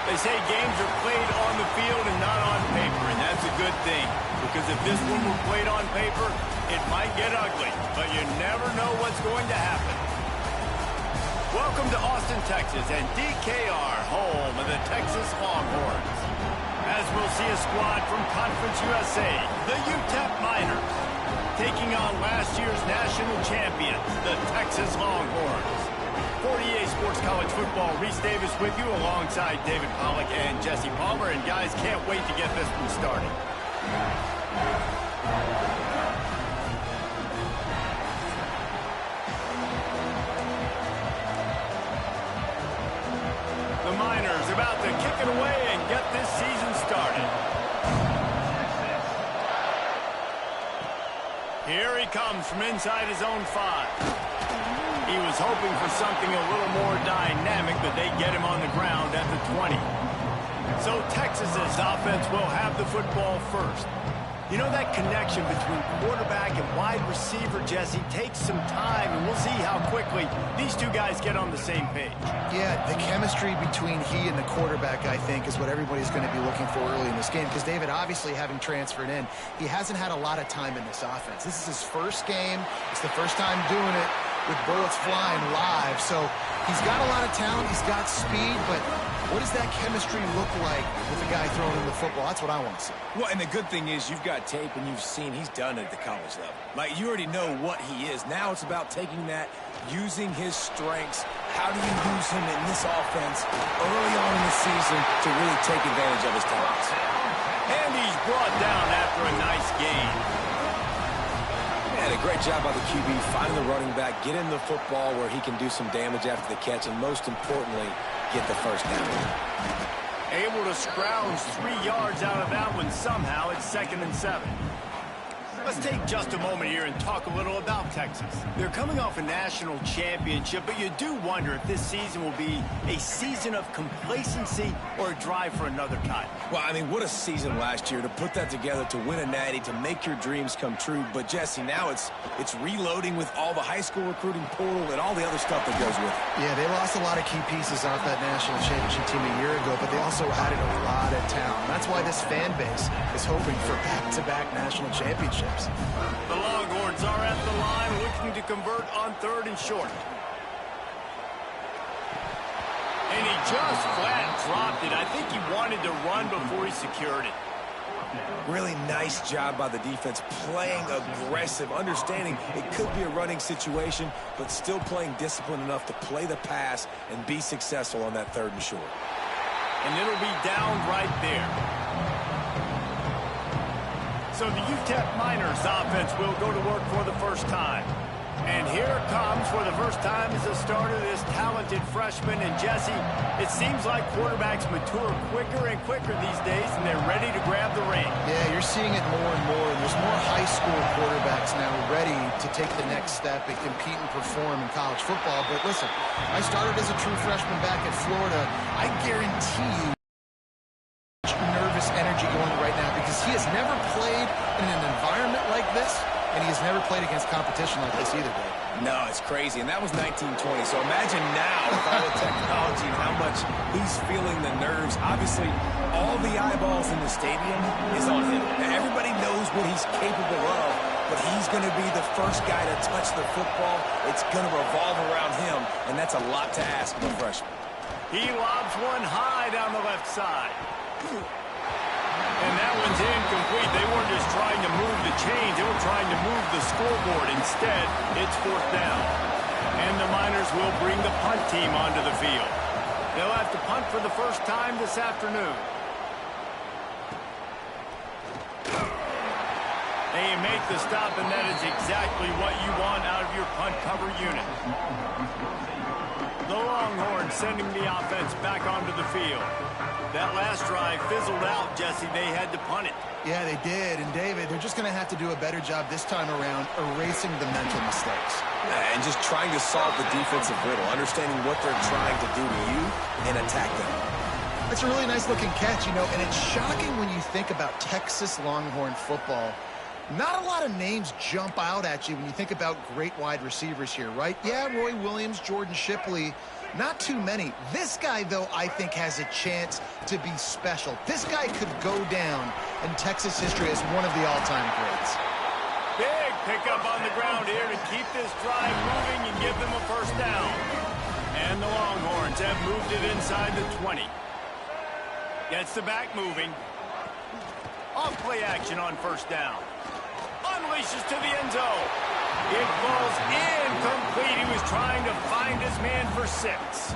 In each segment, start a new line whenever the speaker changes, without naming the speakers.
They say games are played on the field and not on paper, and that's a good thing. Because if this one were played on paper, it might get ugly, but you never know what's going to happen. Welcome to Austin, Texas, and DKR, home of the Texas Longhorns. As we'll see a squad from Conference USA, the UTEP Miners, taking on last year's national champions, the Texas Longhorns. 48 Sports College Football, Reese Davis with you alongside David Pollack and Jesse Palmer. And guys, can't wait to get this one started. The Miners about to kick it away and get this season started. Here he comes from inside his own 5. He was hoping for something a little more dynamic, but they get him on the ground at the 20. So Texas's offense will have the football first. You know, that connection between quarterback and wide receiver, Jesse, takes some time, and we'll see how quickly these two guys get on the same page.
Yeah, the chemistry between he and the quarterback, I think, is what everybody's going to be looking for early in this game. Because David, obviously, having transferred in, he hasn't had a lot of time in this offense. This is his first game. It's the first time doing it with bullets flying live. So he's got a lot of talent. He's got speed, but what does that chemistry look like with the guy throwing him the football? That's what I want to see.
Well, and the good thing is you've got tape and you've seen he's done it at the college level. Like, you already know what he is. Now it's about taking that, using his strengths. How do you use him in this offense early on in the season to really take advantage of his talents?
And he's brought down after a nice gain.
And a great job by the QB, finding the running back, get him the football where he can do some damage after the catch, and most importantly, get the first down.
Able to scrounge 3 yards out of that one somehow. It's 2nd and 7. Let's take just a moment here and talk a little about Texas. They're coming off a national championship, but you do wonder if this season will be a season of complacency or a drive for another title.
Well, I mean, what a season last year to put that together, to win a natty, to make your dreams come true. But, Jesse, now it's reloading with all the high school recruiting portal and all the other stuff that goes with it.
Yeah, they lost a lot of key pieces off that national championship team a year ago, but they also added a lot of talent. That's why this fan base is hoping for back-to-back national championships.
The Longhorns are at the line looking to convert on 3rd and short. And he just flat dropped it. I think he wanted to run before he secured it.
Really nice job by the defense, playing aggressive, understanding it could be a running situation, but still playing disciplined enough to play the pass and be successful on that 3rd and short.
And it'll be down right there. So the UTEP Miners offense will go to work for the first time. And here comes for the first time as a starter this talented freshman. And Jesse, it seems like quarterbacks mature quicker and quicker these days, and they're ready to grab the reins.
Yeah, you're seeing it more and more. There's more high school quarterbacks now ready to take the next step and compete and perform in college football. But listen, I started as a true freshman back at Florida. I guarantee you nervous energy going right now because he has never played in an environment like this, and he has never played against competition like this either, Dave.
No, it's crazy, and that was 1920. So imagine now with all the technology and how much he's feeling the nerves. Obviously, all the eyeballs in the stadium is on him. Now, everybody knows what he's capable of, but he's going to be the first guy to touch the football. It's going to revolve around him, and that's a lot to ask of a freshman.
He lobs one high down the left side. And that one's incomplete. They weren't just trying to move the chains. They were trying to move the scoreboard. Instead, it's 4th down. And the Miners will bring the punt team onto the field. They'll have to punt for the first time this afternoon. They make the stop, and that is exactly what you want out of your punt cover unit. The Longhorns sending the offense back onto the field. That last drive fizzled out, Jesse. They had to punt it.
Yeah, they did. And, David, they're just going to have to do a better job this time around erasing the mental mistakes.
And just trying to solve the defensive riddle, understanding what they're trying to do to you and attack them.
It's a really nice-looking catch, you know, and it's shocking when you think about Texas Longhorn football. Not a lot of names jump out at you when you think about great wide receivers here, right? Yeah, Roy Williams, Jordan Shipley, not too many. This guy, though, I think has a chance to be special. This guy could go down in Texas history as one of the all-time greats.
Big pickup on the ground here to keep this drive moving and give them a first down. And the Longhorns have moved it inside the 20. Gets the back moving. Off play action on first down. Unleashes to the end zone. It falls incomplete. He was trying to find his man for 6.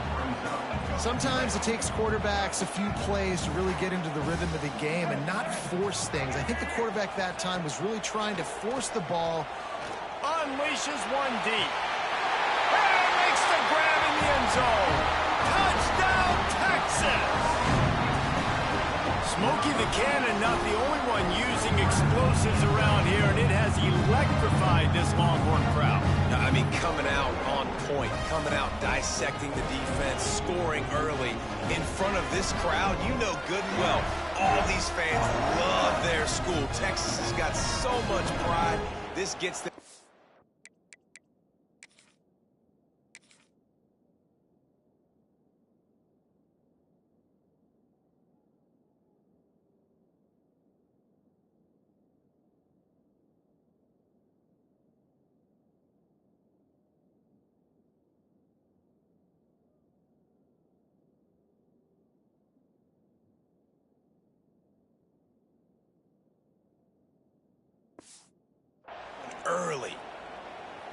Sometimes it takes quarterbacks a few plays to really get into the rhythm of the game and not force things. I think the quarterback that time was really trying to force the ball.
Unleashes one deep. And makes the grab in the end zone. Touchdown, Texas! Smokey the Cannon, not the only one using explosives around here, and it has electrified this Longhorn crowd.
I mean, coming out on point, coming out dissecting the defense, scoring early in front of this crowd. You know good and well, all these fans love their school. Texas has got so much pride. This gets them. Early.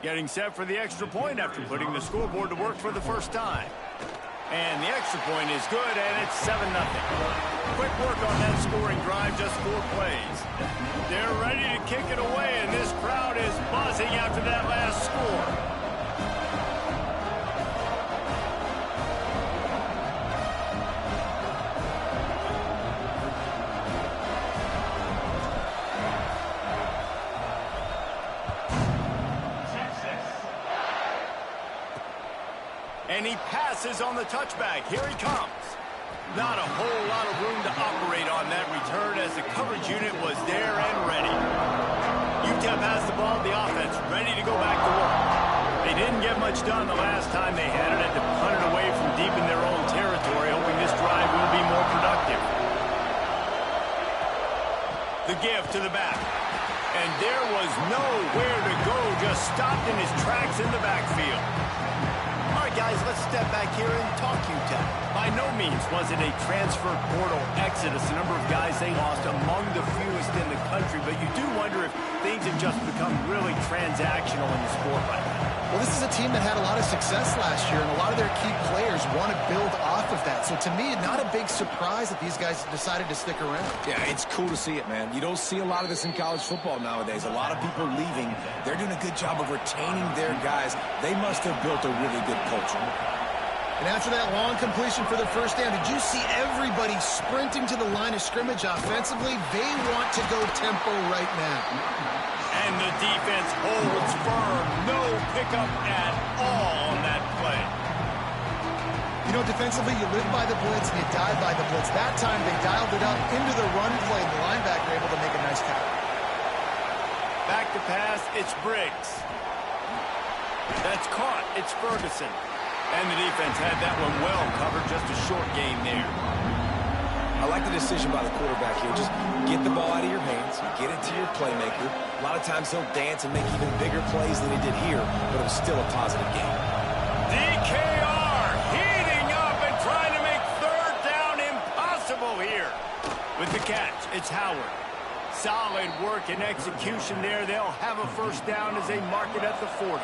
Getting set for the extra point after putting the scoreboard to work for the first time. And the extra point is good, and it's 7-0. Quick work on that scoring drive, just 4 plays. They're ready to kick it away, and this crowd is buzzing after that last score. And he passes on the touchback. Here he comes. Not a whole lot of room to operate on that return as the coverage unit was there and ready. UTEP has the ball, the offense ready to go back to work. They didn't get much done the last time they had it, to punt it away from deep in their own territory, hoping this drive will be more productive. The give to the back. And there was nowhere to go, just stopped in his tracks in the backfield. All right, guys, let's step back here and talk UTEP. By no means was it a transfer portal exodus. The number of guys they lost among the fewest in the country, but you do wonder if things have just become really transactional in the sport right now.
Well, this is a team that had a lot of success last year, and a lot of their key players want to build off of that. So to me, not a big surprise that these guys decided to stick around.
Yeah, it's cool to see it, man. You don't see a lot of this in college football nowadays. A lot of people leaving. They're doing a good job of retaining their guys. They must have built a really good culture.
And after that long completion for the first down, did you see everybody sprinting to the line of scrimmage offensively? They want to go tempo right now.
And the defense holds firm. No pickup at all on that play.
You know, defensively, you live by the blitz and you die by the blitz. That time, they dialed it up into the run play, and the linebacker able to make a nice tackle.
Back to pass, it's Briggs. That's caught. It's Ferguson. And the defense had that one well covered. Just a short game there.
I like the decision by the quarterback here. Just get the ball out of your hands, get it to your playmaker. A lot of times he'll dance and make even bigger plays than he did here, but it was still a positive game.
DKR heating up and trying to make third down impossible here. With the catch, it's Howard. Solid work and execution there. They'll have a first down as they mark it at the 40.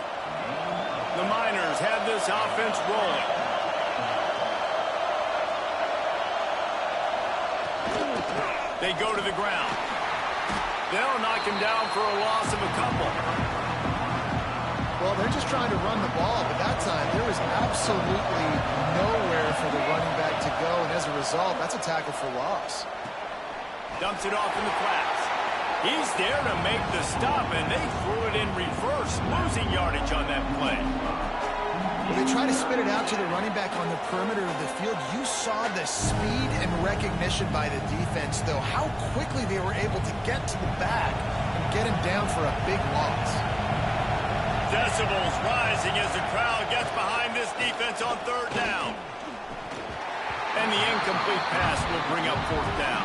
The Miners have this offense rolling. They go to the ground. They'll knock him down for a loss of a couple.
Well, they're just trying to run the ball, but that time there was absolutely nowhere for the running back to go, and as a result, that's a tackle for loss.
Dumps it off in the flats. He's there to make the stop, and they threw it in reverse, losing yardage on that play.
When they try to spit it out to the running back on the perimeter of the field, you saw the speed and recognition by the defense, though, how quickly they were able to get to the back and get him down for a big loss.
Decibels rising as the crowd gets behind this defense on third down. And the incomplete pass will bring up fourth down.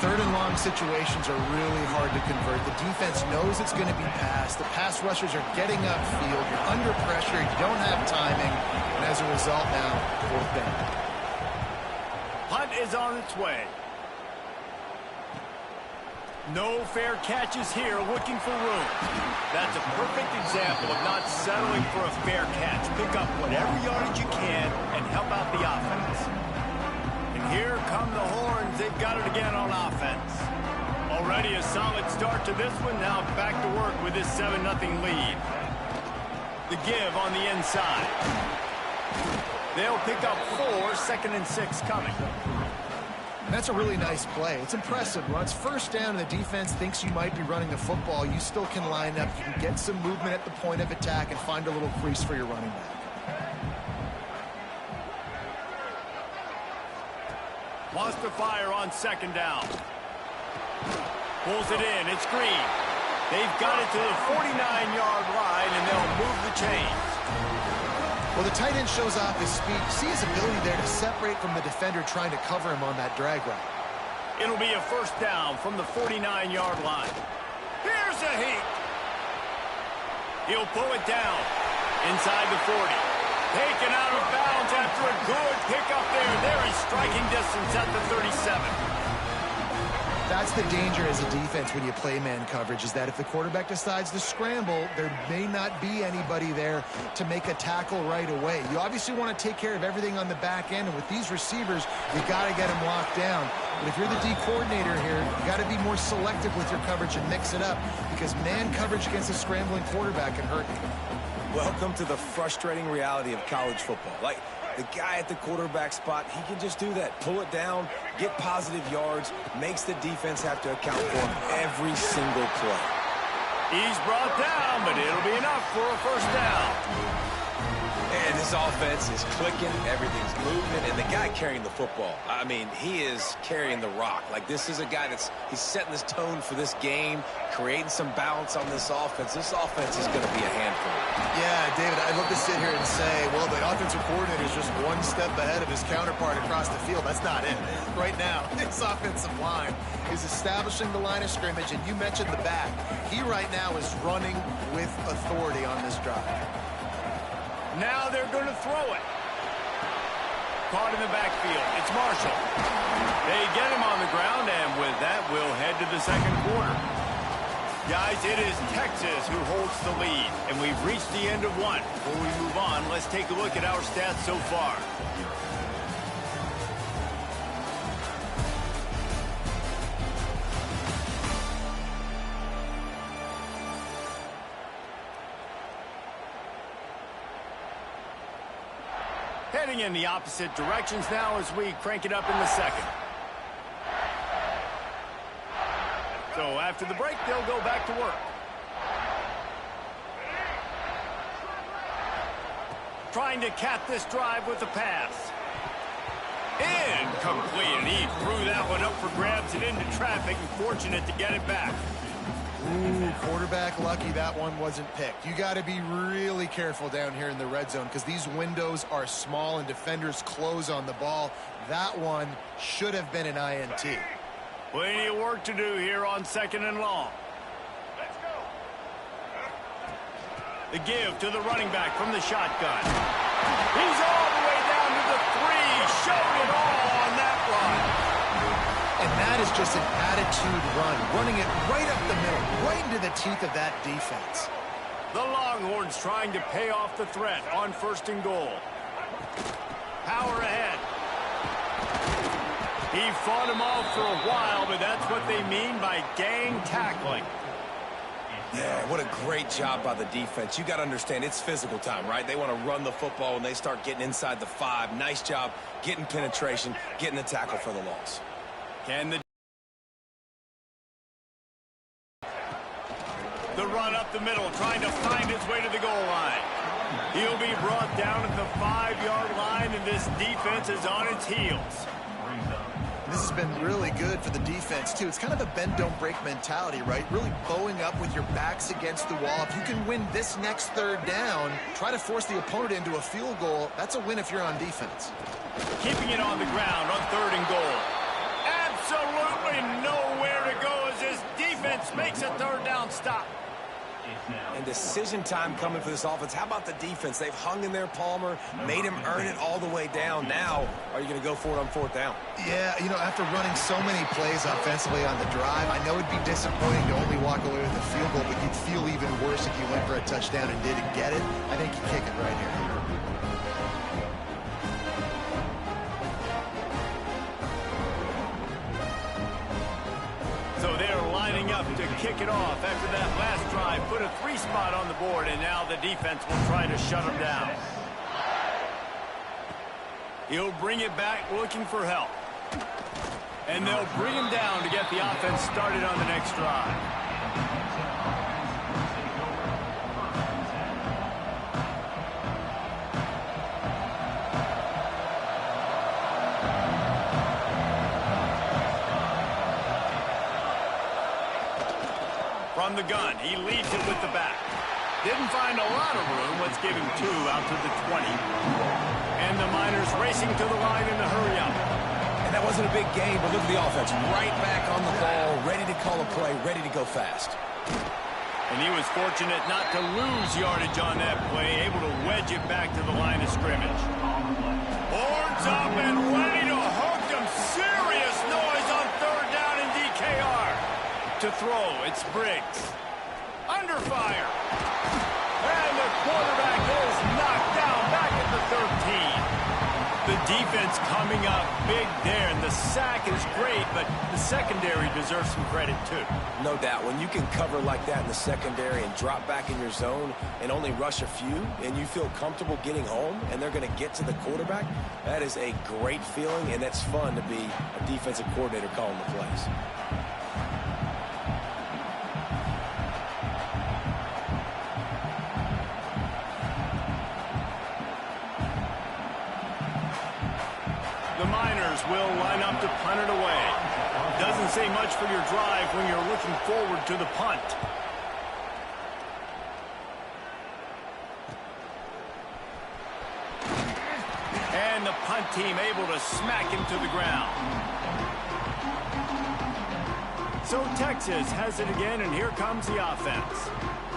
Third and long situations are really hard to convert. The defense knows it's going to be passed. The pass rushers are getting upfield. You're under pressure. You don't have timing. And as a result now, fourth down.
Punt is on its way. No fair catches here, looking for room. That's a perfect example of not settling for a fair catch. Pick up whatever yardage you can and help out the offense. And here come the horns. They've got it again on offense. Already a solid start to this one. Now back to work with this 7-0 lead. The give on the inside. They'll pick up 4, 2nd and 6 coming.
And that's a really nice play. It's impressive. When it's first down and the defense thinks you might be running the football, you still can line up. You can get some movement at the point of attack and find a little crease for your running back.
Wants to fire on 2nd down. Pulls it in. It's Green. They've got it to the 49-yard line, and they'll move the chains.
Well, the tight end shows off his speed. See his ability there to separate from the defender trying to cover him on that drag route.
It'll be a first down from the 49-yard line. Here's a heat. He'll pull it down inside the 40. Taken out of bounds after a good pickup there. There is striking distance at the 37.
That's the danger as a defense when you play man coverage, is that if the quarterback decides to scramble, there may not be anybody there to make a tackle right away. You obviously want to take care of everything on the back end, and with these receivers, you got to get them locked down. But if you're the D coordinator here, you got to be more selective with your coverage and mix it up, because man coverage against a scrambling quarterback can hurt you.
Welcome to the frustrating reality of college football. Like, the guy at the quarterback spot, he can just do that. Pull it down, get positive yards, makes the defense have to account for him every single play.
He's brought down, but it'll be enough for a first down.
And this offense is clicking, everything's moving, and the guy carrying the football, I mean, he is carrying the rock. Like, this is a guy he's setting this tone for this game, creating some balance on this offense. This offense is going to be a handful.
Yeah, David, I'd love to sit here and say, well, the offensive coordinator is just one step ahead of his counterpart across the field. That's not it. Right now, this offensive line is establishing the line of scrimmage, and you mentioned the back. He right now is running with authority on this drive.
Now they're going to throw it. Caught in the backfield. It's Marshall. They get him on the ground, and with that, we'll head to the second quarter. Guys, it is Texas who holds the lead, and we've reached the end of one. Before we move on, let's take a look at our stats so far. Heading in the opposite directions now as we crank it up in the second. So after the break, they'll go back to work. Trying to cap this drive with a pass. Incomplete, and he threw that one up for grabs and into traffic, and fortunate to get it back.
Ooh, quarterback lucky that one wasn't picked. You got to be really careful down here in the red zone because these windows are small and defenders close on the ball. That one should have been an INT.
Plenty of work to do here on 2nd and long. Let's go. The give to the running back from the shotgun. He's all the way down to the 3. Showed it all on that run.
And that is just an attitude run, running it right up the middle, right into the teeth of that defense.
The Longhorns trying to pay off the threat on 1st and goal. Power ahead. He fought him off for a while, but that's what they mean by gang tackling.
Yeah, what a great job by the defense. You got to understand, it's physical time, right? They want to run the football when they start getting inside the 5. Nice job getting penetration, getting the tackle for the loss.
Can the run up the middle, trying to find his way to the goal line. He'll be brought down at the 5-yard line, and this defense is on its heels.
this has been really good for the defense, too. It's kind of a bend-don't-break mentality, right? Really bowing up with your backs against the wall. If you can win this next third down, try to force the opponent into a field goal. That's a win if you're on defense.
Keeping it on the ground on 3rd and goal. Absolutely nowhere to go as this defense makes a 3rd down stop.
And decision time coming for this offense. How about the defense? They've hung in there, Palmer, made him earn it all the way down. Now, are you going to go for it on 4th down?
Yeah, you know, after running so many plays offensively on the drive, I know it'd be disappointing to only walk away with a field goal, but you'd feel even worse if you went for a touchdown and didn't get it. I think you kick it right here.
So they're lining up to kick it off after that last drive. Put a 3 spot on the board, and now the defense will try to shut them down. He'll bring it back looking for help. And they'll bring him down to get the offense started on the next drive. From the gun, he leads it with the back. Didn't find a lot of room. Let's give him 2 out to the 20. And the Miners racing to the line in the hurry up.
And that wasn't a big game, but look at the offense. Right back on the ball, ready to call a play, ready to go fast.
And he was fortunate not to lose yardage on that play, able to wedge it back to the line of scrimmage. Horns up and ready to hook them. Serious noise on 3rd down in DKR. To throw, it's Briggs. Under fire. And the quarterback is knocked down back at the 13. The defense coming up big there, and the sack is great, but the secondary deserves some credit too.
No doubt. When you can cover like that in the secondary and drop back in your zone and only rush a few, and you feel comfortable getting home, and they're going to get to the quarterback, that is a great feeling, and it's fun to be a defensive coordinator calling the plays.
The Miners will line up to punt it away. Doesn't say much for your drive when you're looking forward to the punt. And the punt team able to smack him to the ground. So Texas has it again, and here comes the offense.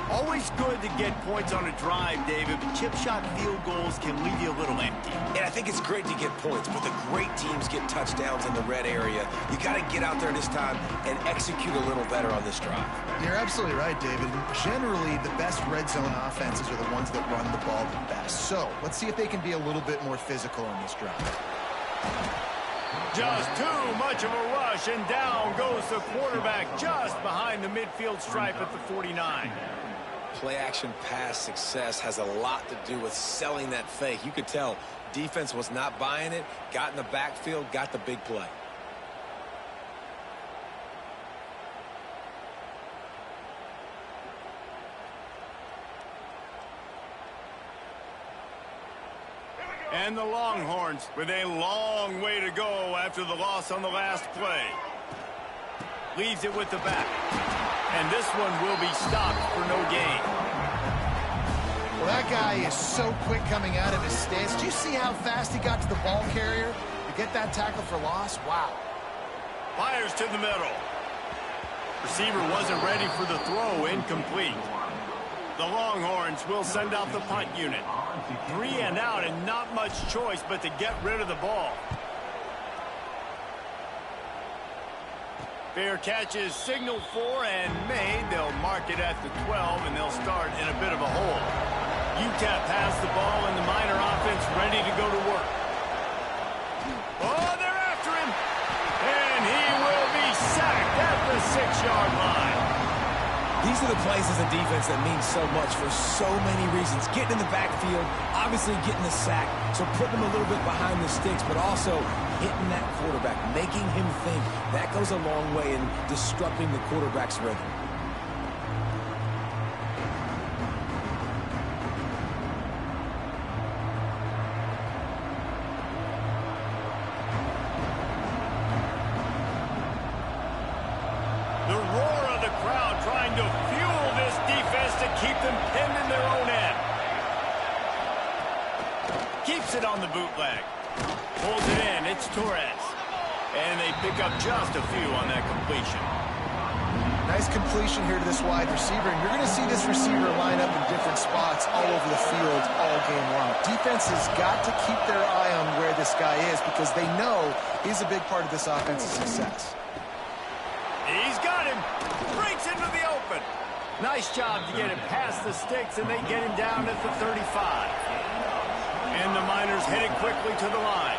Always good to get points on a drive, David, but chip shot field goals can leave you a little empty.
And I think it's great to get points, but the great teams get touchdowns in the red area. You got to get out there this time and execute a little better on this drive.
You're absolutely right, David. Generally, the best red zone offenses are the ones that run the ball the best. So let's see if they can be a little bit more physical on this drive.
Just too much of a rush, and down goes the quarterback just behind the midfield stripe at the 49.
Play-action pass success has a lot to do with selling that fake. You could tell defense was not buying it, got in the backfield, got the big play.
And the Longhorns with a long way to go after the loss on the last play. Leaves it with the back. And this one will be stopped for no gain.
Well, that guy is so quick coming out of his stance. Do you see how fast he got to the ball carrier to get that tackle for loss? Wow.
Fires to the middle. Receiver wasn't ready for the throw, incomplete. The Longhorns will send out the punt unit. 3 and out, and not much choice but to get rid of the ball. Fair catch is signaled for and made. They'll mark it at the 12, and they'll start in a bit of a hole. UTEP has the ball, and the Miner offense ready to go to work. Oh, they're after him. And he will be sacked at the 6-yard line.
These are the plays as a defense that mean so much for so many reasons. Getting in the backfield, obviously getting the sack, so putting him a little bit behind the sticks, but also hitting that quarterback, making him think. That goes a long way in disrupting the quarterback's rhythm.
Keeps it on the bootleg. Pulls it in. It's Torres. And they pick up just a few on that completion.
Nice completion here to this wide receiver. And you're going to see this receiver line up in different spots all over the field all game long. Defense has got to keep their eye on where this guy is because they know he's a big part of this offense's success.
He's got him. Breaks into the open. Nice job to get him past the sticks, and they get him down at the 35. And the Miners headed quickly to the line.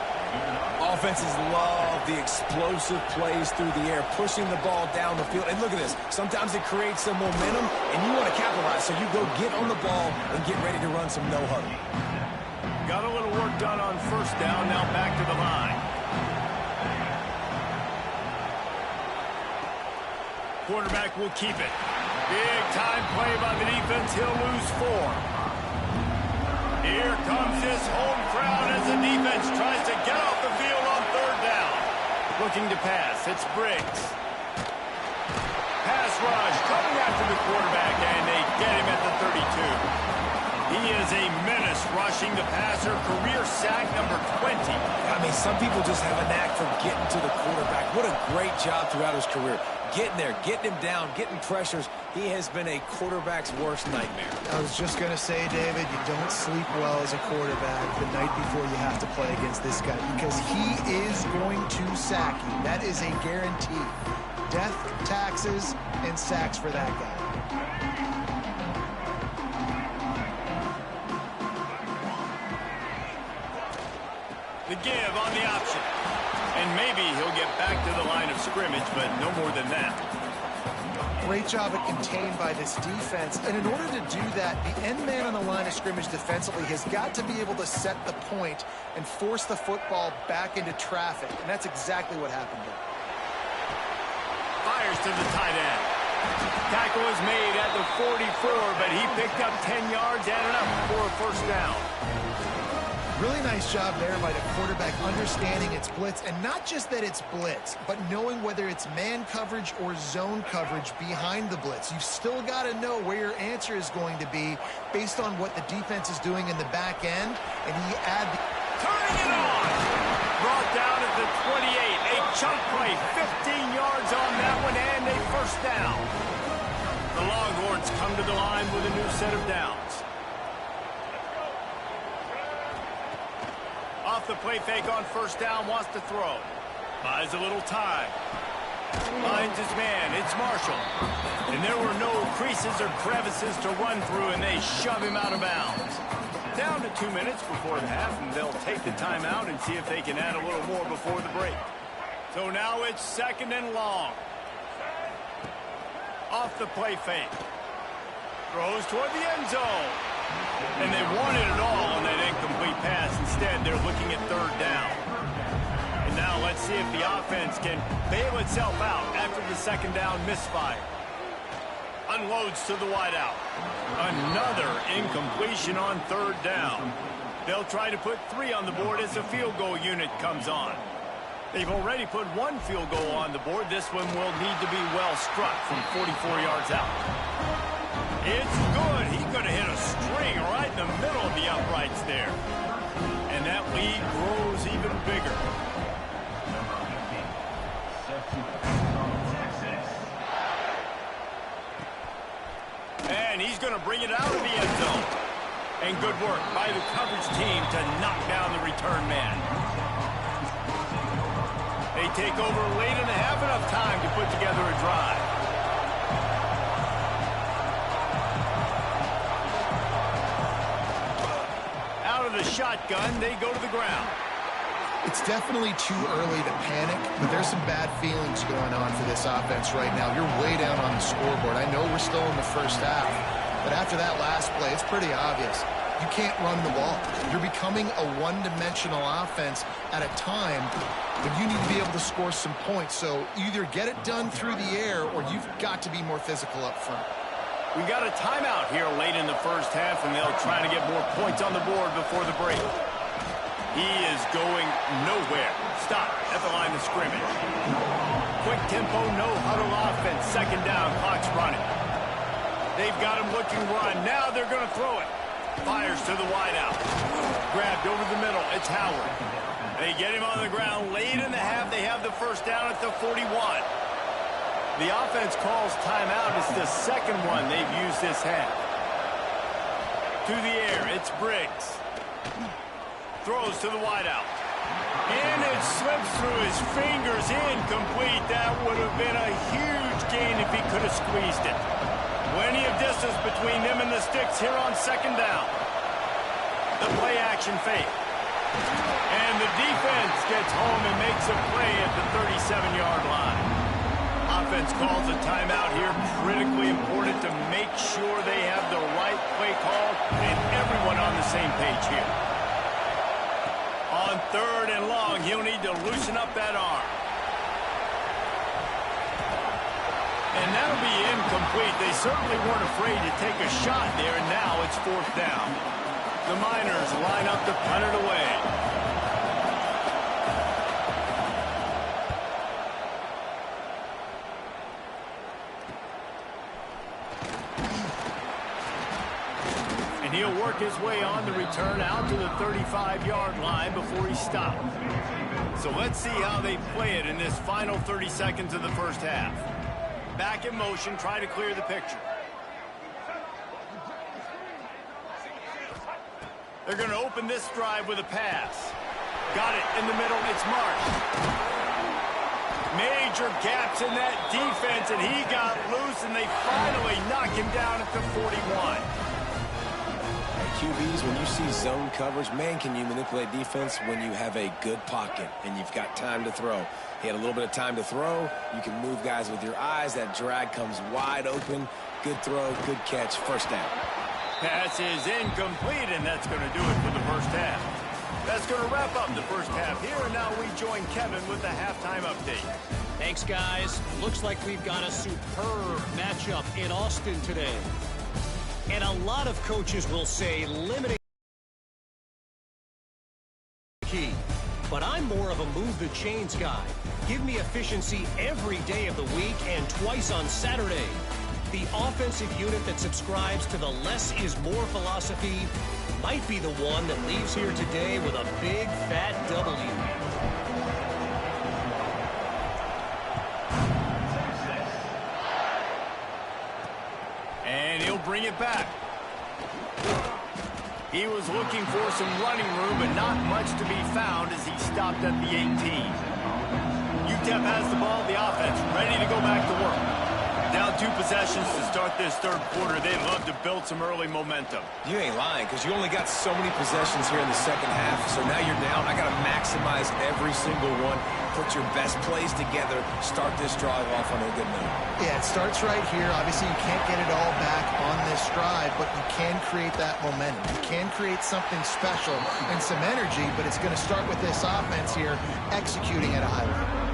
Offenses love the explosive plays through the air, pushing the ball down the field. And look at this. Sometimes it creates some momentum, and you want to capitalize. So you go get on the ball and get ready to run some no-huddle.
Got a little work done on first down. Now back to the line. Quarterback will keep it. Big time play by the defense. He'll lose 4. Here comes this home crowd as the defense tries to get off the field on third down. Looking to pass. It's Briggs. Pass rush coming after the quarterback, and they get him at the 32. He is a menace rushing the passer. Career sack number 20.
I mean, some people just have a knack for getting to the quarterback. What a great job throughout his career. Getting there, getting him down, getting pressures. He has been a quarterback's worst nightmare.
I was just going to say, David, you don't sleep well as a quarterback the night before you have to play against this guy because he is going to sack you. That is a guarantee. Death, taxes, and sacks for that guy.
The give on the option. And maybe he'll get back to the line of scrimmage, but no more than that.
Great job at contained by this defense. And in order to do that, the end man on the line of scrimmage defensively has got to be able to set the point and force the football back into traffic. And that's exactly what happened there.
Fires to the tight end. Tackle is made at the 44, but he picked up 10 yards and enough for a first down.
Really nice job there by the quarterback understanding it's blitz, and not just that it's blitz, but knowing whether it's man coverage or zone coverage behind the blitz. You've still got to know where your answer is going to be based on what the defense is doing in the back end, and he add the...
Turning it on! Brought down at the 28. A chunk play, 15 yards on that one, and a first down. The Longhorns come to the line with a new set of downs. Off the play fake on first down, wants to throw. Buys a little time. Finds his man, it's Marshall. And there were no creases or crevices to run through, and they shove him out of bounds. Down to 2 minutes before the half, and they'll take the timeout and see if they can add a little more before the break. So now it's 2nd and long. Off the play fake. Throws toward the end zone. And they wanted it all on that incomplete pass. Instead, they're looking at third down. And now let's see if the offense can bail itself out after the second down misfire. Unloads to the wideout. Another incompletion on third down. They'll try to put 3 on the board as the field goal unit comes on. They've already put 1 field goal on the board. This one will need to be well struck from 44 yards out. It's good. He could have hit a string right in the middle of the uprights there. And that lead grows even bigger. And he's going to bring it out of the end zone. And good work by the coverage team to knock down the return man. They take over late in the half, enough time to put together a drive. The shotgun, they go to the ground.
It's definitely too early to panic, but there's some bad feelings going on for this offense right now. You're way down on the scoreboard. I know we're still in the first half, but after that last play, it's pretty obvious. You can't run the ball. You're becoming a one-dimensional offense at a time, but you need to be able to score some points. So either get it done through the air or you've got to be more physical up front.
We got a timeout here late in the first half, and they'll try to get more points on the board before the break. He is going nowhere. Stop at the line of scrimmage. Quick tempo, no huddle offense. Second down, clock's running. They've got him looking run. Now they're going to throw it. Fires to the wideout. Grabbed over the middle. It's Howard. They get him on the ground. Late in the half, they have the first down at the 41. The offense calls timeout. It's the second one they've used this half. To the air, it's Briggs. Throws to the wideout. And it slips through his fingers. Incomplete. That would have been a huge gain if he could have squeezed it. Plenty of distance between them and the sticks here on second down. The play action fake. And the defense gets home and makes a play at the 37-yard line. Offense calls a timeout here. Critically important to make sure they have the right play call and everyone on the same page here. On third and long, he'll need to loosen up that arm. And that'll be incomplete. They certainly weren't afraid to take a shot there, and now it's fourth down. The Miners line up to punt it away. And he'll work his way on the return out to the 35-yard line before he stopped. So let's see how they play it in this final 30 seconds of the first half. Back in motion, try to clear the picture. They're going to open this drive with a pass. Got it in the middle. It's Marsh. Major gaps in that defense, and he got loose, and they finally knock him down at the 41.
QBs, when you see zone coverage, man, can you manipulate defense when you have a good pocket and you've got time to throw. He had a little bit of time to throw. You can move guys with your eyes. That drag comes wide open. Good throw, good catch, first down.
Pass is incomplete, and that's going to do it for the first half. That's going to wrap up the first half here, and now we join Kevin with the halftime update.
Thanks, guys. Looks like we've got a superb matchup in Austin today. And a lot of coaches will say limiting key. But I'm more of a move the chains guy. Give me efficiency every day of the week and twice on Saturday. The offensive unit that subscribes to the less is more philosophy might be the one that leaves here today with a big fat W.
And he'll bring it back. He was looking for some running room, but not much to be found as he stopped at the 18. UTEP has the ball, the offense ready to go back to work. Down 2 possessions to start this third quarter. They'd love to build some early momentum.
You ain't lying, because you only got so many possessions here in the second half, so now you're down. I got to maximize every single one. Put your best plays together. Start this drive off on a good note.
Yeah, it starts right here. Obviously, you can't get it all back on this drive, but you can create that momentum. You can create something special and some energy, but it's going to start with this offense here executing at a high level.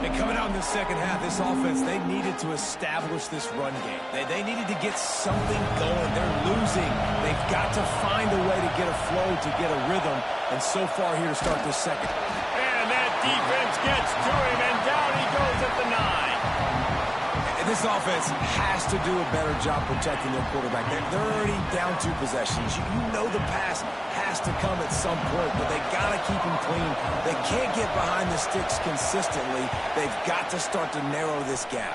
And coming out in the second half, this offense, they needed to establish this run game. They needed to get something going. They're losing. They've got to find a way to get a flow, to get a rhythm. And so far here to start this second.
And that defense gets to him, and down he goes at the 9.
And this offense has to do a better job protecting their quarterback. They're already down 2 possessions. You know the pass has to come at some point, but they got to keep him clean. They can't get behind the sticks consistently. They've got to start to narrow this gap.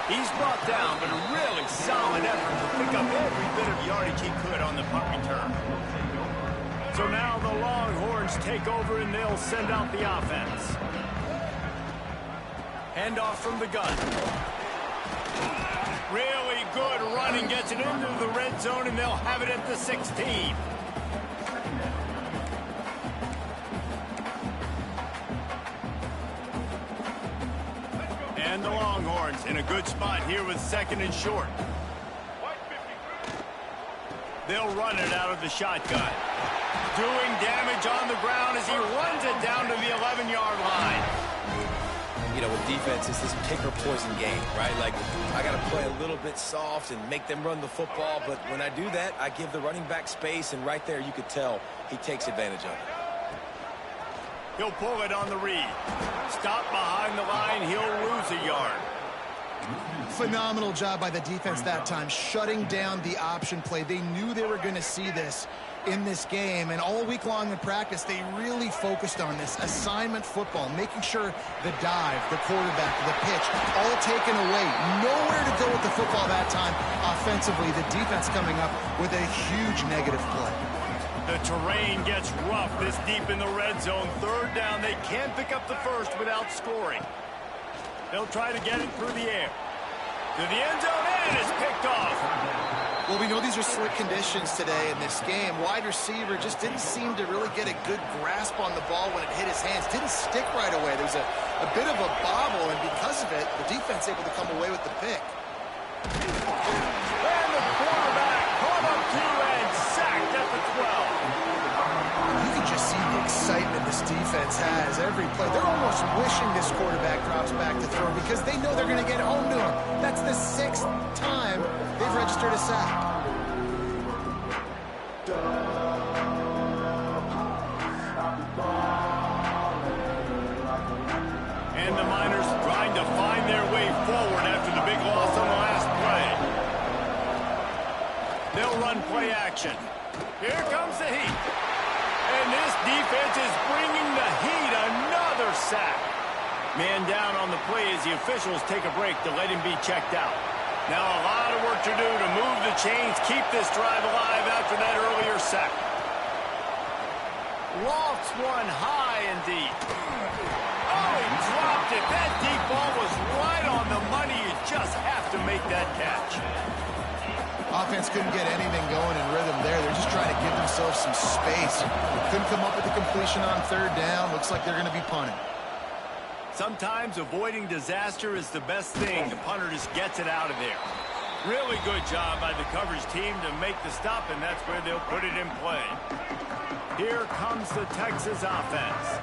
He's brought down, but a really solid effort to pick up every bit of yardage he could on the punt return. So now the Longhorns take over, and they'll send out the offense. Handoff from the gun. Really good running, gets it into the red zone, and they'll have it at the 16. And the Longhorns in a good spot here with second and short. They'll run it out of the shotgun. Doing damage on the ground as he runs it down to the 11-yard line.
You know, with defense, it's this pick or poison game, right? Like, I got to play a little bit soft and make them run the football, but when I do that, I give the running back space, and right there you could tell he takes advantage of it.
He'll pull it on the read. Stop behind the line, he'll lose a yard.
Phenomenal job by the defense that time, shutting down the option play. They knew they were going to see this in this game, and all week long in practice, they really focused on this assignment football, making sure the dive, the quarterback, the pitch, all taken away. Nowhere to go with the football that time offensively. The defense coming up with a huge negative play.
The terrain gets rough this deep in the red zone. Third down, they can't pick up the first without scoring. They'll try to get it through the air. To the end zone, and it's picked off.
Well, we know these are slick conditions today in this game. Wide receiver just didn't seem to really get a good grasp on the ball when it hit his hands. Didn't stick right away. There was a bit of a bobble, and because of it, the defense able to come away with the pick.
And the quarterback caught up to and sacked at the 12.
You can just see the excitement this defense has every play. They're almost wishing this quarterback drops back to throw because they know they're going to get home to him. That's the 6th time they've registered a sack.
And the Miners trying to find their way forward after the big loss on the last play. They'll run play action. Here comes the heat. And this defense is bringing the heat. Another sack. Man down on the play as the officials take a break to let him be checked out. Now a lot of work to do to move the chains, keep this drive alive after that earlier sack. Lofts one high and deep. Oh, he dropped it. That deep ball was right on the money. You just have to make that catch.
Offense couldn't get anything going in rhythm there. They're just trying to give themselves some space. Couldn't come up with the completion on third down. Looks like they're going to be punting.
Sometimes avoiding disaster is the best thing. The punter just gets it out of there. Really good job by the coverage team to make the stop, and that's where they'll put it in play. Here comes the Texas offense.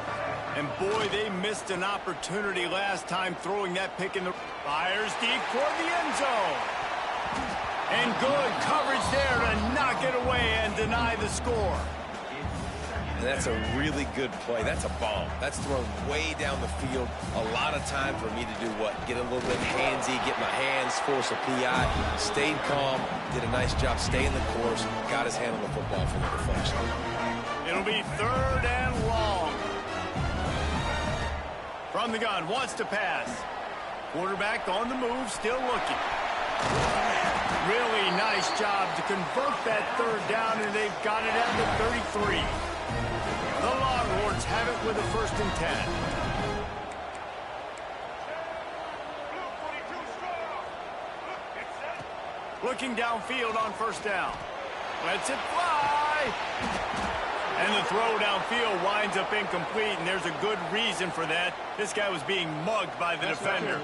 And boy, they missed an opportunity last time throwing that pick in the... Fires deep toward the end zone. And good coverage there to knock it away and deny the score.
And that's a really good play. That's a bomb. That's thrown way down the field. A lot of time for me to do what? Get a little bit handsy, get my hands, force a PI. Stayed calm, did a nice job staying the course, got his hand on the football for the deflection.
It'll be third and long. From the gun, wants to pass. Quarterback on the move, still looking. Really nice job to convert that third down, and they've got it at the 33. The Longhorns have it with a 1st and 10. Looking downfield on 1st down. Lets it fly. And the throw downfield winds up incomplete, and there's a good reason for that. This guy was being mugged by the defender.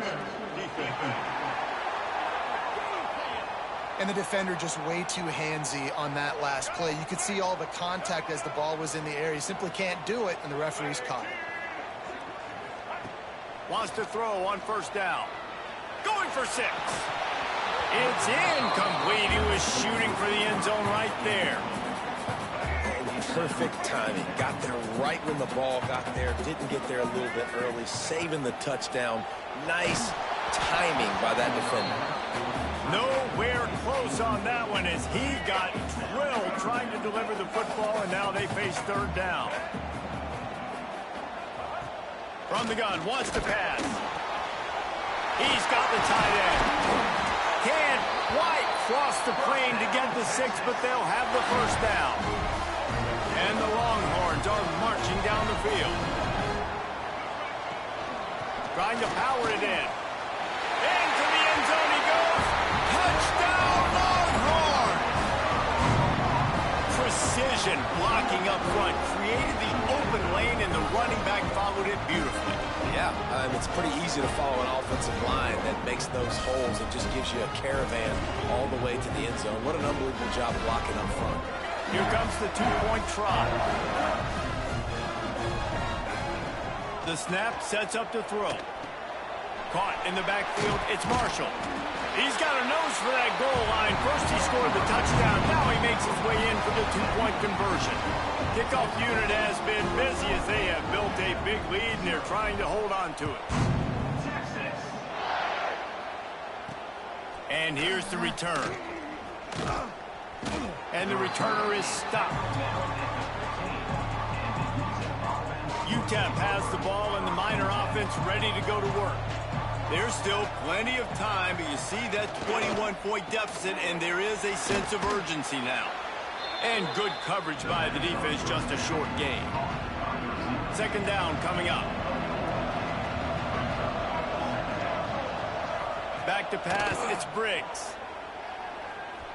And the defender just way too handsy on that last play. You could see all the contact as the ball was in the air. He simply can't do it, and the referee's caught it.
Wants to throw on 1st down. Going for 6. It's incomplete. He was shooting for the end zone right there.
Perfect timing. Got there right when the ball got there. Didn't get there a little bit early. Saving the touchdown. Nice timing by that defender.
Nowhere close on that one as he got drilled trying to deliver the football, and now they face 3rd down. From the gun, wants to pass. He's got the tight end. Can't quite cross the plane to get the 6, but they'll have the 1st down. And the Longhorns are marching down the field. Trying to power it in. Into the end zone he goes. Touchdown, Longhorns! Precision blocking up front. Created the open lane, and the running back followed it beautifully.
Yeah, it's pretty easy to follow an offensive line that makes those holes and just gives you a caravan all the way to the end zone. What an unbelievable job blocking up front.
Here comes the 2-point try. The snap sets up to throw. Caught in the backfield, it's Marshall. He's got a nose for that goal line. First he scored the touchdown. Now he makes his way in for the 2-point conversion. Kickoff unit has been busy as they have built a big lead, and they're trying to hold on to it. And here's the return. And the returner is stopped. UTEP has the ball and the Miner offense ready to go to work. There's still plenty of time, but you see that 21-point deficit, and there is a sense of urgency now. And good coverage by the defense, just a short gain. Second down coming up. Back to pass, it's Briggs.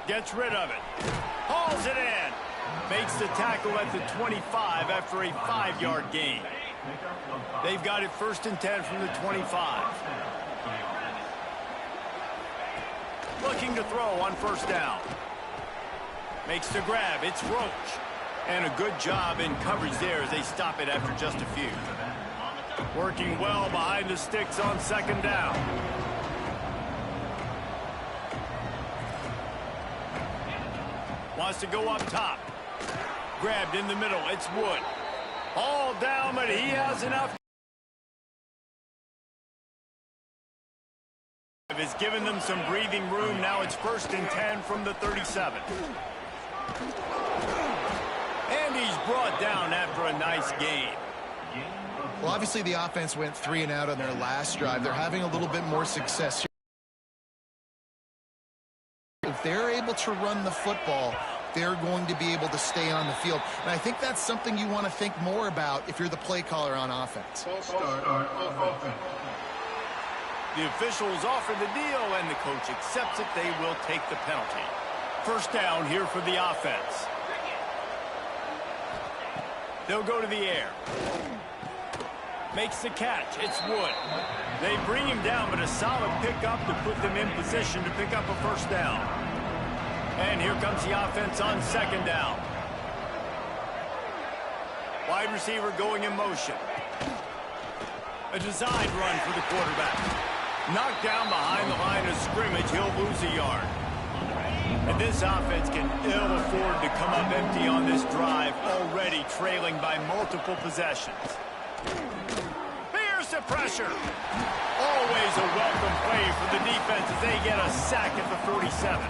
Gets rid of it. Hauls it in. Makes the tackle at the 25 after a 5-yard gain. They've got it 1st and 10 from the 25. Looking to throw on 1st down. Makes the grab. It's Roach. And a good job in coverage there as they stop it after just a few. Working well behind the sticks on 2nd down. Wants to go up top. Grabbed in the middle. It's Wood. All down, but he has enough. Has given them some breathing room. Now it's 1st and 10 from the 37. And he's brought down after a nice gain.
Well, obviously the offense went 3 and out on their last drive. They're having a little bit more success here. If they're able to run the football, they're going to be able to stay on the field. And I think that's something you want to think more about if you're the play caller on offense.
The officials offer the deal, and the coach accepts it. They will take the penalty. 1st down here for the offense. They'll go to the air. Makes the catch. It's Wood. They bring him down, but a solid pickup to put them in position to pick up a 1st down. And here comes the offense on 2nd down. Wide receiver going in motion. A design run for the quarterback. Knocked down behind the line of scrimmage. He'll lose a yard. And this offense can ill afford to come up empty on this drive, already trailing by multiple possessions. Here's the pressure. Always a welcome play for the defense as they get a sack at the 37.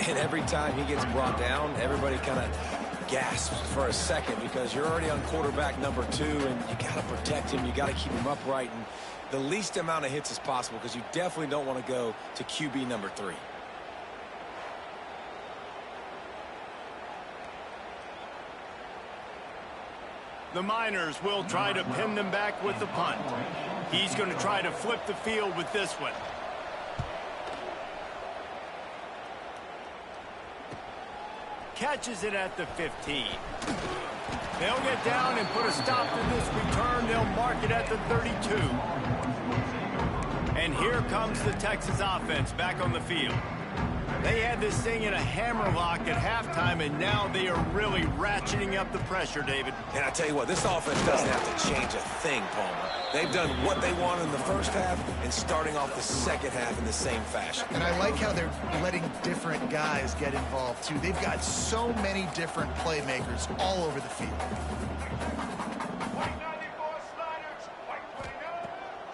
And every time he gets brought down, everybody kind of gasps for a second because you're already on quarterback number 2, and you got to protect him. You got to keep him upright, and the least amount of hits as possible because you definitely don't want to go to QB number 3.
The Miners will try to pin them back with the punt. He's going to try to flip the field with this one. Catches it at the 15. They'll get down and put a stop to this return. They'll mark it at the 32. And here comes the Texas offense back on the field. They had this thing in a hammerlock at halftime, and now they are really ratcheting up the pressure, David.
And I tell you what, this offense doesn't have to change a thing, Palmer. They've done what they wanted in the 1st half and starting off the 2nd half in the same fashion.
And I like how they're letting different guys get involved, too. They've got so many different playmakers all over the field.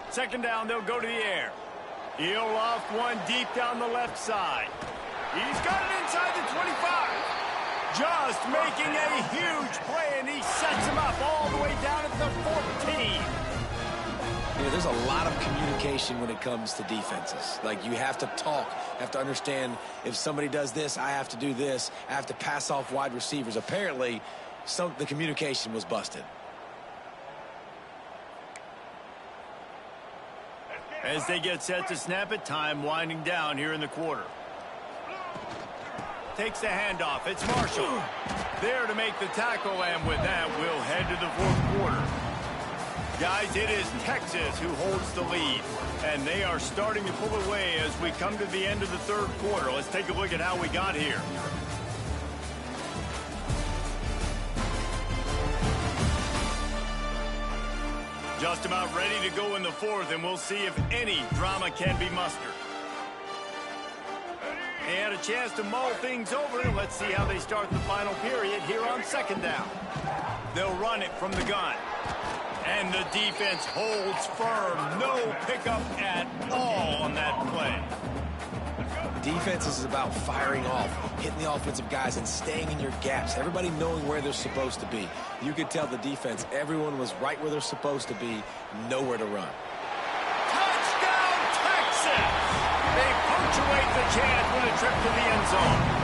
Second down, they'll go to the air. He'll loft one deep down the left side. He's got it inside the 25. Just making a huge play, and he sets him up all the way down at the 14.
You know, there's a lot of communication when it comes to defenses. Like, you have to talk, have to understand if somebody does this, I have to do this. I have to pass off wide receivers. Apparently, the communication was busted.
As they get set to snap it, time winding down here in the quarter. Takes the handoff. It's Marshall. There to make the tackle, and with that, we'll head to the 4th quarter. Guys, it is Texas who holds the lead, and they are starting to pull away as we come to the end of the 3rd quarter. Let's take a look at how we got here. Just about ready to go in the 4th, and we'll see if any drama can be mustered. They had a chance to mull things over. Let's see how they start the final period here on 2nd down. They'll run it from the gun. And the defense holds firm. No pickup at all on that play.
Defense is about firing off, hitting the offensive guys, and staying in your gaps. Everybody knowing where they're supposed to be. You could tell the defense, everyone was right where they're supposed to be, nowhere to run.
Touchdown, Texas! They punctuate the chance with a trip to the end zone.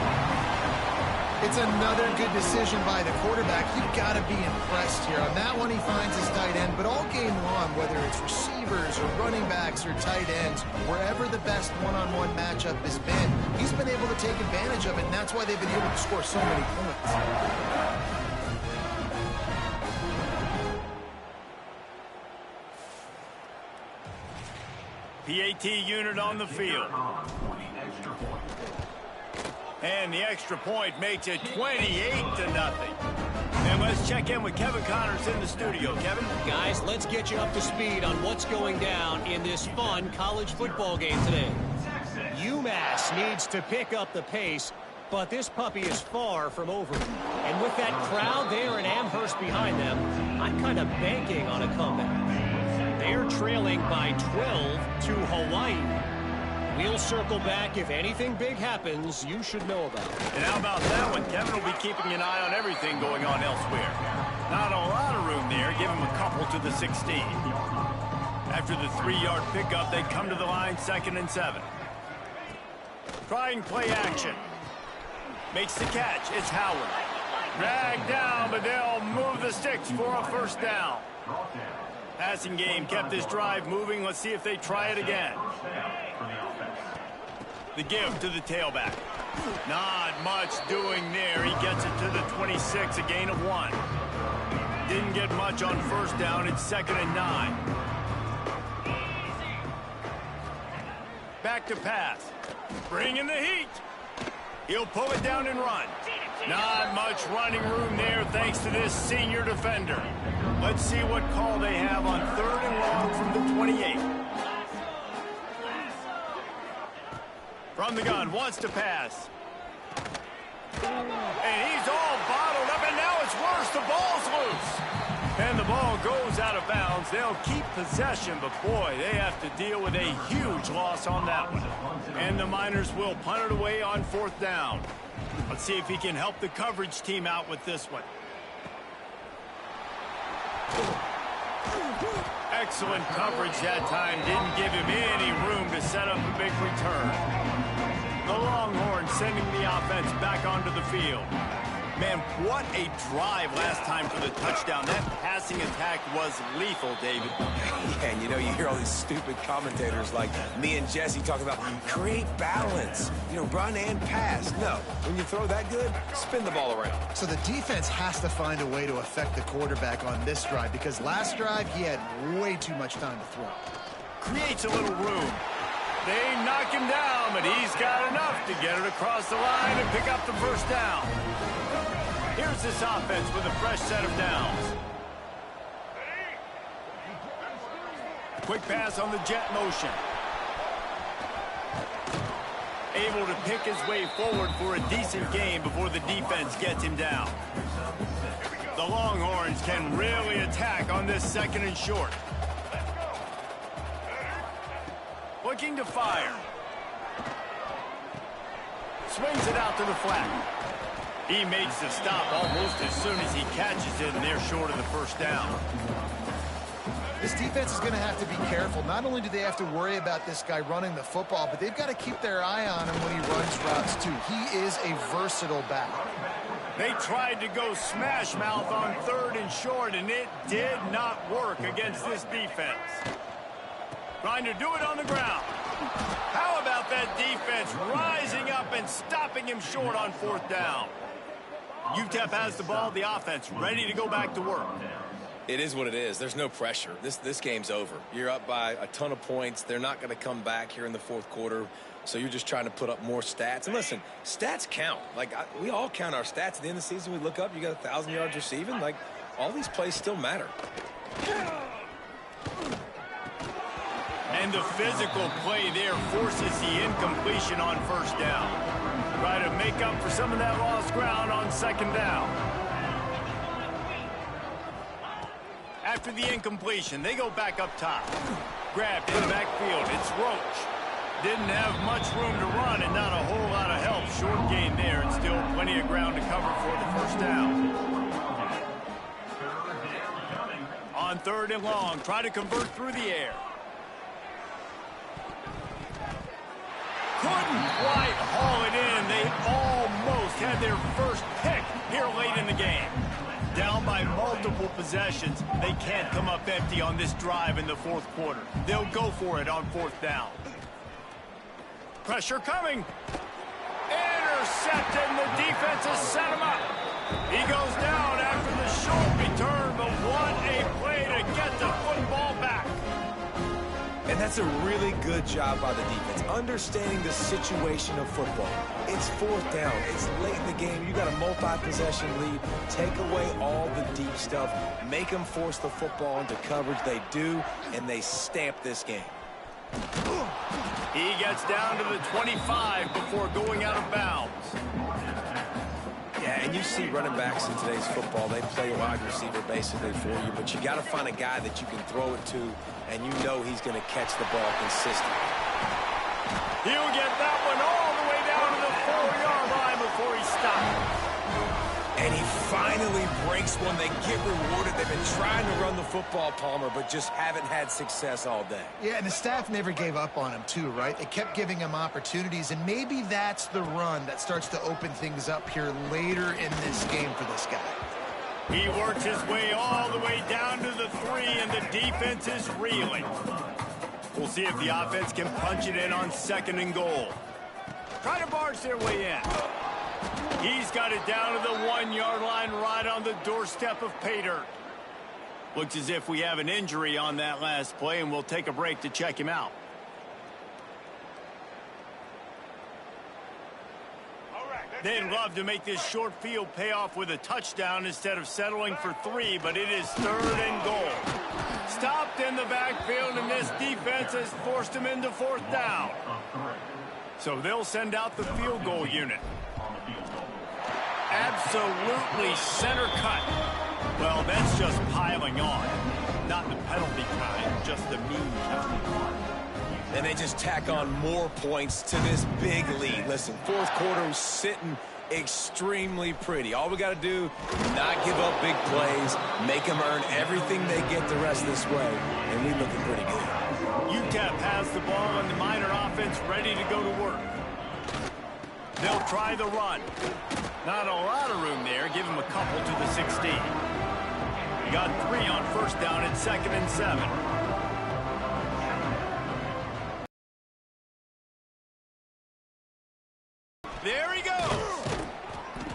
It's another good decision by the quarterback. You've got to be impressed here. On that one, he finds his tight end, but all game long, whether it's receivers or running backs or tight ends, wherever the best one-on-one matchup has been, he's been able to take advantage of it, and that's why they've been able to score so many points.
PAT unit on the field. And the extra point makes it 28-0. And let's check in with Kevin Connors in the studio. Kevin?
Guys, let's get you up to speed on what's going down in this fun college football game today. UMass needs to pick up the pace, but this puppy is far from over. And with that crowd there in Amherst behind them, I'm kind of banking on a comeback. They're trailing by 12 to Hawaii. We'll circle back if anything big happens you should know about.
And how about that one? Kevin will be keeping an eye on everything going on elsewhere. Not a lot of room there. Give him a couple to the 16. After the 3-yard pickup, they come to the line, 2nd and 7. Trying play action. Makes the catch. It's Howard. Dragged down, but they'll move the sticks for a first down. Passing game kept this drive moving. Let's see if they try it again. The give to the tailback. Not much doing there. He gets it to the 26, a gain of 1. Didn't get much on first down. It's 2nd and 9. Back to pass. Bring in the heat. He'll pull it down and run. Not much running room there thanks to this senior defender. Let's see what call they have on 3rd and long from the 28. From the gun, wants to pass. And he's all bottled up, and now it's worse. The ball's loose. And the ball goes out of bounds. They'll keep possession, but boy, they have to deal with a huge loss on that one. And the Miners will punt it away on 4th down. Let's see if he can help the coverage team out with this one. Excellent coverage that time. Didn't give him any room to set up a big return. The Longhorns sending the offense back onto the field. Man, what a drive last time for the touchdown. That passing attack was lethal, David.
Yeah, and you know, you hear all these stupid commentators like me and Jesse talking about create balance, you know, run and pass. No, when you throw that good, spin the ball around.
So the defense has to find a way to affect the quarterback on this drive because last drive he had way too much time to throw.
Creates a little room. They knock him down, but he's got enough to get it across the line and pick up the first down. Here's this offense with a fresh set of downs. Quick pass on the jet motion. Able to pick his way forward for a decent gain before the defense gets him down. The Longhorns can really attack on this 2nd and short. Looking to fire. Swings it out to the flat. He makes the stop almost as soon as he catches it, and they're short of the first down.
This defense is going to have to be careful. Not only do they have to worry about this guy running the football, but they've got to keep their eye on him when he runs routes, too. He is a versatile back.
They tried to go smash mouth on 3rd and short, and it did not work against this defense. Trying to do it on the ground. How about that defense rising up and stopping him short on 4th down? UTEP has the ball, the offense ready to go back to work.
It is what it is. There's no pressure. This game's over. You're up by a ton of points. They're not going to come back here in the 4th quarter, so you're just trying to put up more stats. And listen, stats count. Like, we all count our stats. At the end of the season, we look up, you got 1,000 yards receiving. Like, all these plays still matter.
And the physical play there forces the incompletion on 1st down. Try to make up for some of that lost ground on 2nd down. After the incompletion, they go back up top. Grabbed in the backfield. It's Roach. Didn't have much room to run. run and not a whole lot of help. Short gain there and still plenty of ground to cover for the first down. On 3rd and long, try to convert through the air. Couldn't quite haul it in. They almost had their first pick here late in the game. Down by multiple possessions, they can't come up empty on this drive in the 4th quarter. They'll go for it on 4th down. Pressure coming. Intercepted, and the defense has set him up. He goes down after the short return, but what a play to get the football back.
And that's a really good job by the defense, understanding the situation of football. It's 4th down. It's late in the game. You got a multi-possession lead. Take away all the deep stuff. Make them force the football into coverage. They do, and they stamp this game.
He gets down to the 25 before going out of bounds.
Yeah, and you see running backs in today's football, they play wide receiver basically for you, but you got to find a guy that you can throw it to, and you know he's going to catch the ball consistently.
He'll get that one all the way down to the 4-yard line before he stops.
And he finally breaks one. They get rewarded. They've been trying to run the football, Palmer, but just haven't had success all day.
Yeah, and the staff never gave up on him, too, right? They kept giving him opportunities, and maybe that's the run that starts to open things up here later in this game for this guy.
He works his way all the way down to the 3, and the defense is reeling. We'll see if the offense can punch it in on 2nd and goal. Try to barge their way in. He's got it down to the 1-yard line right on the doorstep of pay dirt. Looks as if we have an injury on that last play, and we'll take a break to check him out. They'd love to make this short field pay off with a touchdown instead of settling for 3, but it is 3rd and goal. Stopped in the backfield, and this defense has forced him into 4th down. So they'll send out the field goal unit. Absolutely center cut. Well, that's just piling on. Not the penalty kind, just the mean kind.
And they just tack on more points to this big lead. Listen, 4th quarter was sitting extremely pretty. All we got to do, not give up big plays, make them earn everything they get the rest of this way, and we're looking pretty good.
UTEP has the ball and the Miner offense ready to go to work. They'll try the run. Not a lot of room there. Give him a couple to the 16. He got 3 on 1st down at 2nd and 7. There he goes.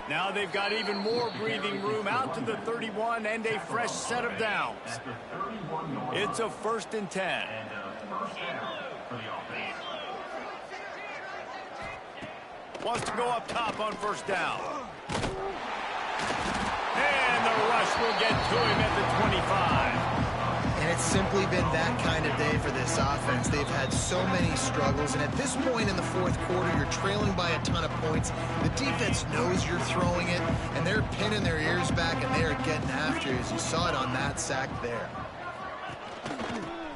Now they've got even more breathing room out to the 31 and a fresh set of downs. It's a 1st and 10. Wants to go up top on 1st down. And the rush will get to him at the 25.
And it's simply been that kind of day for this offense. They've had so many struggles, and at this point in the 4th quarter, you're trailing by a ton of points. The defense knows you're throwing it, and they're pinning their ears back, and they're getting after you, as you saw it on that sack there.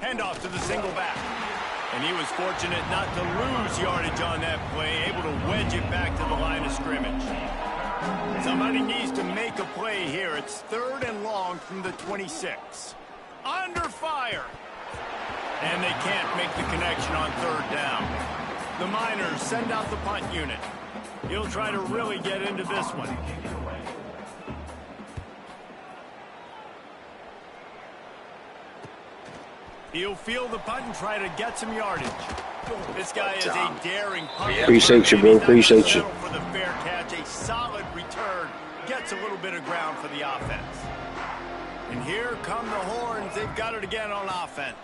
Handoff to the single back. And he was fortunate not to lose yardage on that play, able to wedge it back to the line of scrimmage. Somebody needs to make a play here. It's 3rd and long from the 26. Under fire. And they can't make the connection on 3rd down. The Miners send out the punt unit. He'll try to really get into this one. He'll field the punt and try to get some yardage. This guy is a daring punter.
Appreciate you, bro. Appreciate you.
For the fair catch, a solid return. Gets a little bit of ground for the offense. And here come the Horns. They've got it again on offense.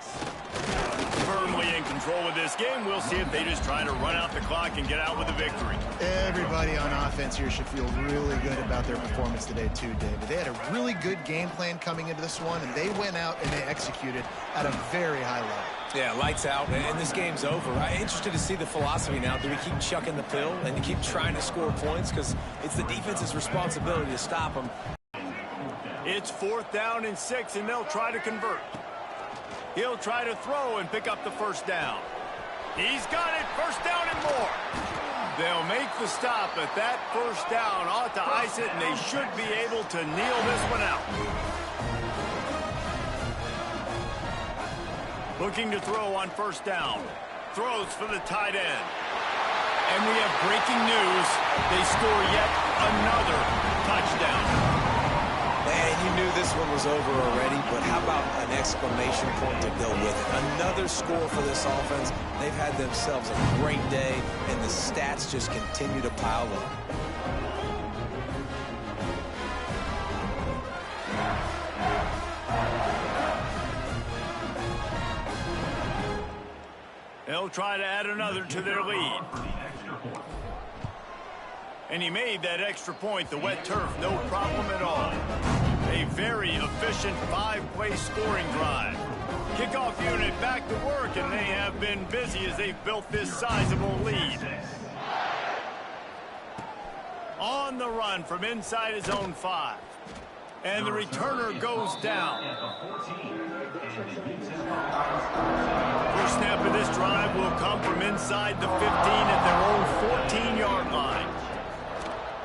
Firmly in control of this game. We'll see if they just try to run out the clock and get out with a victory.
Everybody on offense here should feel really good about their performance today too, David. They had a really good game plan coming into this one, and they went out and they executed at a very high level.
Yeah, lights out, and this game's over. I'm interested to see the philosophy now. Do we keep chucking the pill and keep trying to score points? Because it's the defense's responsibility to stop them.
It's 4th down and 6, and they'll try to convert. He'll try to throw and pick up the 1st down. He's got it, 1st down and more. They'll make the stop, but that first down ought to ice it, and they should be able to kneel this one out. Looking to throw on first down. Throws for the tight end. And we have breaking news. They score yet another touchdown.
Man, you knew this one was over already, but how about an exclamation point to go with it? Another score for this offense. They've had themselves a great day, and the stats just continue to pile up.
They'll try to add another to their lead. And he made that extra point, the wet turf, no problem at all. A very efficient 5-play scoring drive. Kickoff unit back to work, and they have been busy as they've built this sizable lead. On the run from inside his own 5. And the returner goes down. First snap of this drive will come from inside the 15 at their own 14-yard line.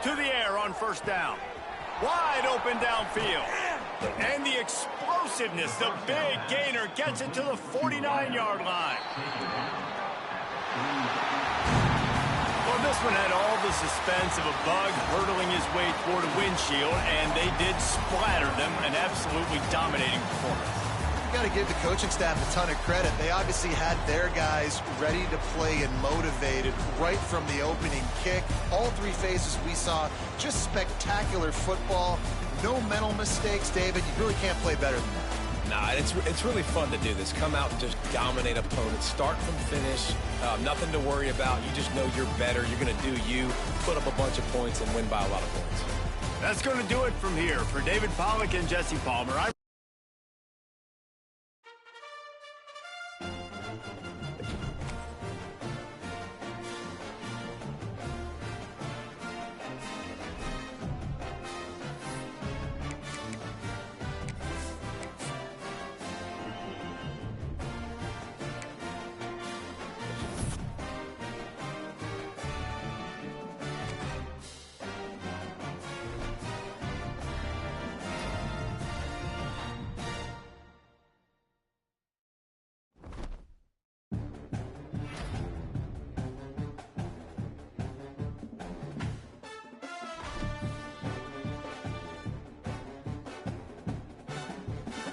To the air on first down. Wide open downfield. And the explosiveness, the big gainer gets it to the 49-yard line. Well, this one had all the suspense of a bug hurtling his way toward a windshield, and they did splatter them, an absolutely dominating performance.
You got to give the coaching staff a ton of credit. They obviously had their guys ready to play and motivated right from the opening kick. All 3 phases we saw, just spectacular football. No mental mistakes, David. You really can't play better than that.
Nah, it's really fun to do this. Come out and just dominate opponents. Start from finish. Nothing to worry about. You just know you're better. You're going to do you, put up a bunch of points, and win by a lot of points.
That's going to do it from here. For David Pollack and Jesse Palmer,